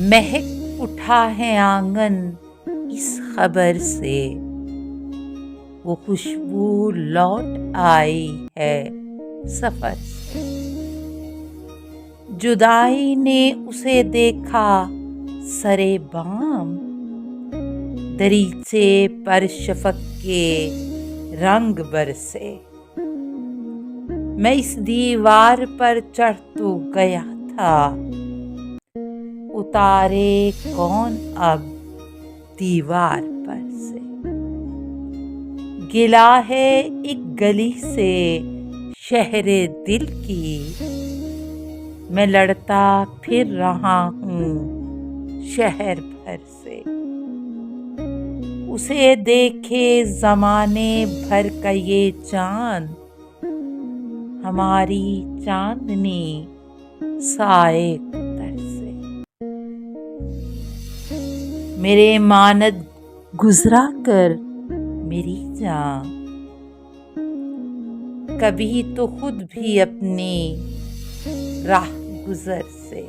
महक उठा है आंगन इस खबर से, वो खुशबू लौट आई है सफर से। जुदाई ने उसे देखा सरे बाम, दरीचे पर शफक के रंग बरसे। मैं इस दीवार पर चढ़ तो गया था, उतारे कौन अब दीवार पर से। गिला है एक गली से शहरे दिल की, मैं लड़ता फिर रहा हूँ शहर भर से। उसे देखे जमाने भर का ये चांद, हमारी चांदनी साए कुतर से। मेरे मानद गुजरा कर मेरी जान, कभी तो खुद भी अपनी राह गुजर से।